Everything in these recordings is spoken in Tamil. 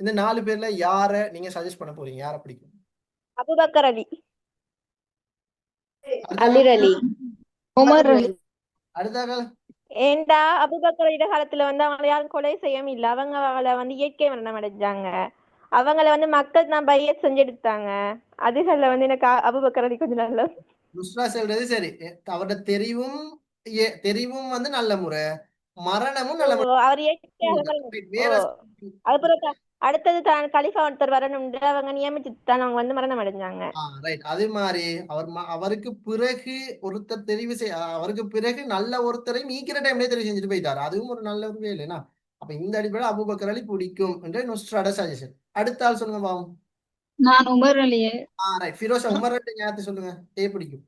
இந்த 4 பேர்ல யார நீங்க சஜஸ்ட் பண்ண போறீங்க? யார பிடிக்கும்? அபூபக்கர் அலி. அலிர் அலி. உமர் அலி. அடுத்தாக ஏண்டா அபூபக்கர் காலத்துல வந்து அவங்களை யாரும் கொலை செய்யவும் இல்லை. அவங்கள வந்து இயற்கை மரணம் அடைஞ்சாங்க. அவங்கள வந்து மக்கள் தான் பையத் செஞ்சு எடுத்தாங்க. அதுகள்ல வந்து எனக்கு அபூபக்கர் அலி கொஞ்சம் நல்ல. நுஸ்ரா சொல்றது சரி. அவரோட தெரிவும் தெரிவும் வந்து நல்ல முறை, மரணமும் நல்ல முறை. அவர் இயற்கையாக மரணம். வேற அதுக்கப்புறம் அடுத்தது தான் கலிஃபா ஒருத்தர் வரணும்னு அவங்க நியமிச்சு தான் அவங்க வந்து மரணம் அடைஞ்சாங்க. ரைட். அதே மாதிரி அவருக்கு பிறகு ஒருத்தர் தெரிவு அவருக்கு பிறகு நல்ல ஒருத்தரை நீக்கிற டைம்லயே தெரிவு செஞ்சுட்டு போயிட்டாரு. அதுவும் ஒரு நல்ல ஒரு வேலைனா. அப்ப இந்த அடிப்படையில் அபூபக்கர் அலி பிடிக்கும் என்று நுஸ்ராட சஜஷன். அடுத்த ஆள் சொல்லுங்க பாவம். நான் உமர் அலியே. ரைட். ஃபிரோஷா உமர் அலி ஞாபகத்தை சொல்லுங்க. பிடிக்கும்.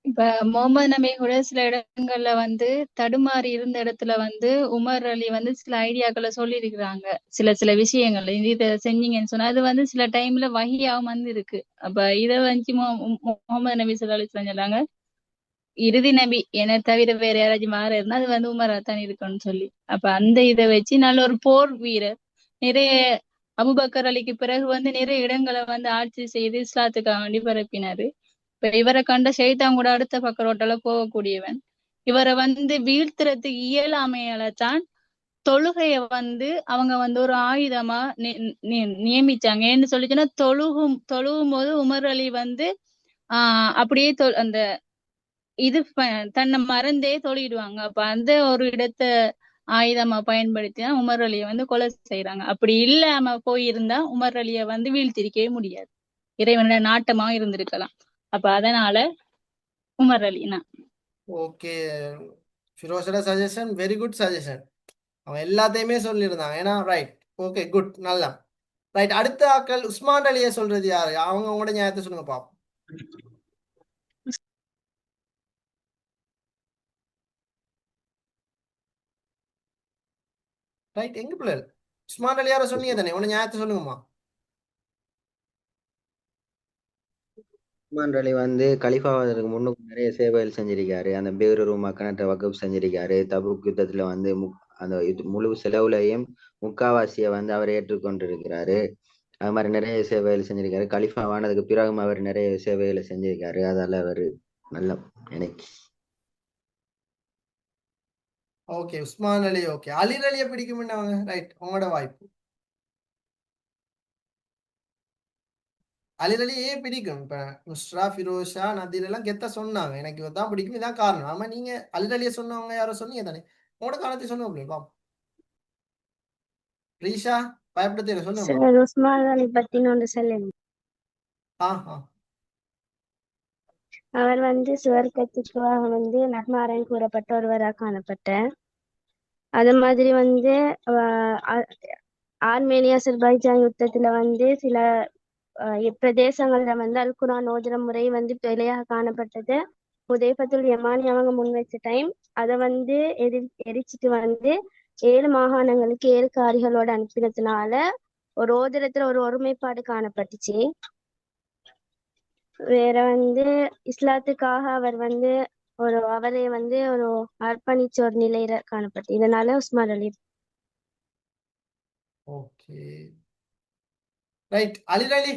இப்ப முகமது நபி கூட சில இடங்கள்ல வந்து தடுமாறி இருந்த இடத்துல வந்து உமர் அலி வந்து சில ஐடியாக்களை சொல்லி இருக்கிறாங்க. சில விஷயங்கள் இதை செஞ்சீங்கன்னு சொன்னா அது வந்து சில டைம்ல வகியாவும் வந்து இருக்கு. அப்ப இதை வந்து முகமது நபி சொல்லி சொன்னாங்க, இறுதி நபி என தவிர வேற யாராச்சும் மாற இருந்தா அது வந்து உமரா தான் இருக்கும்னு சொல்லி. அப்ப அந்த இதை வச்சு நல்ல ஒரு போர் வீரர். நிறைய அபூபக்கர் அலிக்கு பிறகு வந்து நிறைய இடங்களை வந்து ஆட்சி செய்து இஸ்லாத்துக்காக வேண்டி பரப்பினாரு. இப்ப இவரை கண்ட ஷைத்தான் கூட அடுத்த பக்க ரோட்டால போகக்கூடியவன். இவரை வந்து வீழ்த்துறதுக்கு இயலாமையால தான் தொழுகைய வந்து அவங்க வந்து ஒரு ஆயுதமா நியமிச்சாங்க. ஏன்னு சொல்லிச்சுன்னா தொழுகும் போது உமர் அலி வந்து அப்படியே அந்த இது தன்னை மறந்தே தொழிடுவாங்க. அப்ப அந்த ஒரு இடத்தை ஆயுதமா பயன்படுத்திதான் உமர் அலியை வந்து கொலை செய்யறாங்க. அப்படி இல்லாம போயிருந்தா உமர் அலியை வந்து வீழ்த்திருக்கவே முடியாது. இறைவனோட நாட்டமா இருந்திருக்கலாம். அப்ப அதனால உமர் அலினா. ஓகே, ஃபிரோஷோட சஜஷன் வெரி குட் சஜஷன். அவன் எல்லாத்தையுமே சொல்லியிருந்தாங்க. ஏன்னா ரைட். ஓகே குட், நல்லா. ரைட். அடுத்த ஆக்கள் உஸ்மான் அலியை சொல்றது யாரு? அவங்க உங்களோட ஞாபகத்தை சொல்லுங்க பாப்போம். ரைட். எங்க பிள்ளைகள் உஸ்மான் அலி யார சொன்னீங்க தானே? உன ஞாபகத்தை சொல்லுங்கம்மா. உஸ்மான் அலி வந்து கலிஃபாவதற்கு முன்னுக்கு நிறைய சேவைகள் செஞ்சிருக்காரு. அந்த பேரு ரூமா கணட்ட வகுப்பு செஞ்சிருக்காரு. தபுக் யுத்தத்துல வந்து அந்த முழு செலவுலையும் முக்காவாசியை வந்து அவர் ஏற்றுக்கொண்டிருக்கிறாரு. அது மாதிரி நிறைய சேவைகள் செஞ்சிருக்காரு. கலிஃபா ஆனதுக்கு பிறகும் அவர் நிறைய சேவைகளை செஞ்சிருக்காரு. அதால அவர் நல்ல எனக்கு. ஓகே, உஸ்மான் அலி. ஓகே, அலிர் அலியை பிடிக்கும்னு ரைட். உங்களோட வாய்ப்பு. அலிர் அலி ஏன் பிடிக்கும்? இப்ப நுஸ்ரா, ஃபிரோஷா, நதீர் எல்லாம் கெத்த சொன்னாங்க எனக்கு இதான் பிடிக்கும், இதான் காரணம். ஆமா, நீங்க அலிர் அலியை சொன்னவங்க யாரோ சொன்னீங்க தானே? உங்களோட காலத்தை சொன்னோம் பாப்போம். ரீஷா பயப்படுத்த சொல்லுங்க. சார் உஸ்மான் அலி பத்தின ஒன்று சொல்லுங்க. அவர் வந்து சுவர்க்கத்துக்கு வந்து நன்மாரன் கூறப்பட்ட ஒருவராக காணப்பட்டார். அது மாதிரி வந்து ஆர்மேனியா அசர்பைஜான் யுத்தத்துல வந்து சில பிரதேசங்கள்ல வந்து அல் குர்ஆன் ஓதுற முறை வந்து பிழையாக காணப்பட்டது. ஹுதைஃபத்துல் யமானி அவங்க முன் வச்ச டைம் அதை வந்து எரிச்சிட்டு வந்து 7 மாகாணங்களுக்கு 7 காரிகளோட அனுப்பினதுனால ஒரு ஓதுரத்துல ஒரு ஒருமைப்பாடு காணப்பட்டுச்சு. வேற வந்து இஸ்லாத்துக்காக அவர் வந்து அவரை வந்து ஒரு அர்ப்பணிச்ச ஒரு நிலையில காணப்பட்டு, இதனால உஸ்மான் அலி. Okay right. அலிர் அலி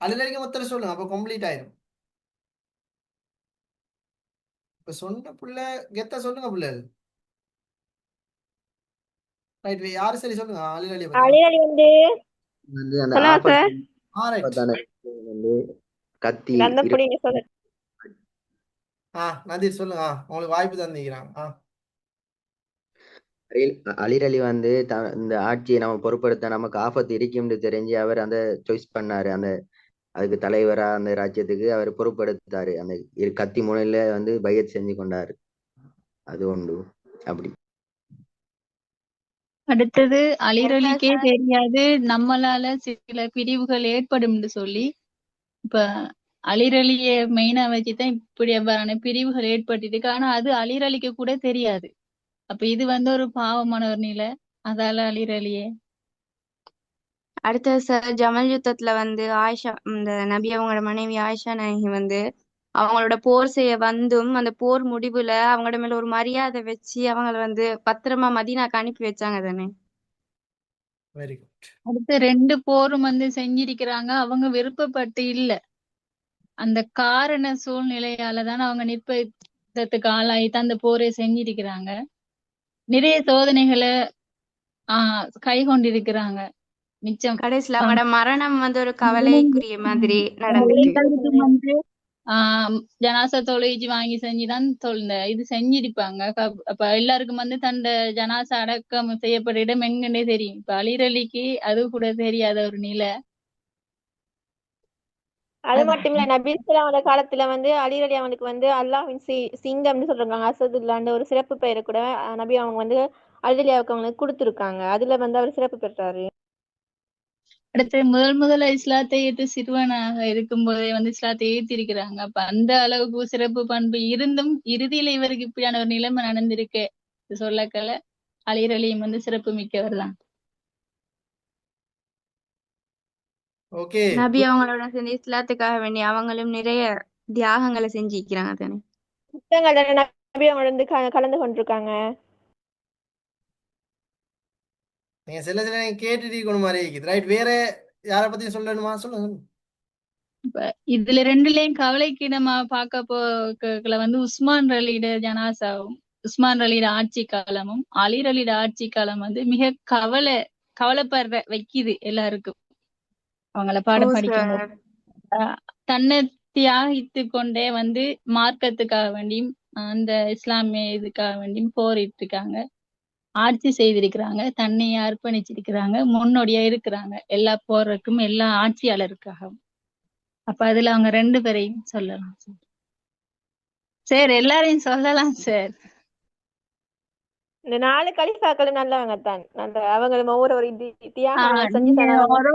அலிர் அலிக்கு மொத்தம் சொல்லுங்க, அப்ப கம்ப்ளீட் ஆயிரும். இப்ப சொன்ன புள்ள கெத்த சொல்லுங்க பிள்ளைகள். ரைட். யாரு சரி சொல்லுங்க. அலிர் அலி வந்து அந்த வந்து கத்தி நதீர் சொல்லுங்க. உங்களுக்கு வாய்ப்பு தந்திக்கிறாங்க. அலிர் அலி வந்து இந்த ஆட்சியை நம்ம பொறுப்படுத்த நமக்கு ஆபத்து இருக்கும்னு தெரிஞ்சு அவர் அந்த சாய்ஸ் பண்ணாரு. அந்த அதுக்கு தலைவரா அந்த ராஜ்யத்துக்கு அவர் பொறுப்படுத்தாரு. அந்த கத்தி முனையில வந்து பையத் செஞ்சு கொண்டாரு. அது உண்டு. அப்படி அடுத்தது அலிர் அலிக்கே தெரியாது நம்மளால சில பிரிவுகள் ஏற்படும் சொல்லி. இப்ப அலிர் அலிய மெயினா வச்சுதான் இப்படி எவ்வாறான பிரிவுகள் ஏற்பட்டு. ஆனா அது அலிர் அலிக்கு கூட தெரியாது. அப்ப இது வந்து ஒரு பாவமான ஒரு நிலை. அதால அலிர் அலியே. அடுத்தது சார் ஜமல் யுத்தத்துல வந்து ஆயிஷா, இந்த நபி அவங்களோட மனைவி ஆயிஷா நாயகி வந்து அவங்களோட போர் செய்ய வந்தும் அந்த போர் முடிவுல அவங்களோட மேல ஒரு மரியாதை வச்சு அவங்கள வந்து பத்திரமா மதீனாக்கு அனுப்பி வச்சாங்க தானே. Very good. அடுத்து 2 போரும் வந்து செஞ்சிருக்கிறாங்க. அவங்க விருப்பப்பட்டு இல்ல. அந்த காரண சூழ்நிலையால தான் அவங்க நிர்பந்தத்துக்கு ஆளாகி தான் அந்த போரை செஞ்சிருக்கிறாங்க. நிறைய சோதனைகளை கை கொண்டிருக்கிறாங்க. மிச்சம் கடைசியில அவங்களோட மரணம் வந்து ஒரு கவலைக்குரிய மாதிரி நடந்துட்டு. எல்லாருக்கும் வந்து ஜனாசா தொழுகை வாங்கி செஞ்சுதான் இது செஞ்சிருப்பாங்க. அப்ப எல்லாருக்கும் வந்து தண்ட ஜனாசா அடக்கம் செய்யப்பட்ட இடம் எங்கன்னே தெரியும். இப்ப அலிரலிக்கு அது கூட தெரியாத ஒரு நிலை. அது மட்டும் இல்ல, நபிஸ்லாமோட காலத்துல வந்து அலி அலி அவனுக்கு வந்து அல்லாஹ்வின் சிங்கம்னு சொல்றாங்க, அசதுல்லான்னு ஒரு சிறப்பு பெயரை கூட நபி அவங்க வந்து அலிலியாவுக்கு அவங்களுக்கு கொடுத்துருக்காங்க. அதுல வந்து அவர் சிறப்பு பெற்றாரு. அடுத்து முதல்ல இஸ்லாத்தை ஏற்று சிறுவனாக இருக்கும் போதே வந்து இஸ்லாத்தை ஏற்றிருக்கிறாங்க. அப்ப அந்த அளவுக்கு சிறப்பு பண்பு இருந்தும் இறுதியில இவருக்கு இப்படியான ஒரு நிலைமை நடந்திருக்கு சொல்லக்கல. அலிரலியும் வந்து சிறப்பு மிக்கவர் தான். ஓகே. நபி அவங்களோட சேர்ந்து இஸ்லாத்துக்காக வேண்டி அவங்களும் நிறைய தியாகங்களை செஞ்சிருக்கிறாங்க தானே. யுத்தங்கள் தானே நபி அவங்க வந்து கலந்து கொண்டிருக்காங்க. நீங்க சில நீங்க கேட்டுட்டு மாதிரி இருக்குது. ரைட். வேற யாரை பத்தி சொல்லணுமா? சொல்லுங்க. இப்ப இதுல 2லயும் கவலைக்கு நம்ம பார்க்க போக்கல வந்து உஸ்மான் அலியோட ஜனாசாவும் உஸ்மான் அலியோட ஆட்சி காலமும் அலி அலியோட ஆட்சி காலம் வந்து மிக கவலைப்படுற வைக்குது எல்லாருக்கும். அவங்கள பாடம் படிக்கும் போது தன்னை தியாகித்து கொண்டே வந்து மார்க்கத்துக்காக வேண்டியும் அந்த இஸ்லாமிய இதுக்காக வேண்டியும் போரிட்டு இருக்காங்க, ஆட்சி செய்திருக்கிறாங்க, தன்னையை அர்ப்பணிச்சிருக்கிறாங்க, முன்னோடியா இருக்கிறாங்க எல்லா போருக்கும் எல்லா ஆட்சியாளருக்காகவும். அப்ப அதுல அவங்க 2 பேரையும் சொல்லலாம் சார். சார் எல்லாரையும் சொல்லலாம் சார். இந்த 4 கலிஃபாக்களும் நல்லவங்க தான். நல்ல அவங்க ஒவ்வொரு தியாகம் செஞ்சு நீங்க தராங்க. ஒரு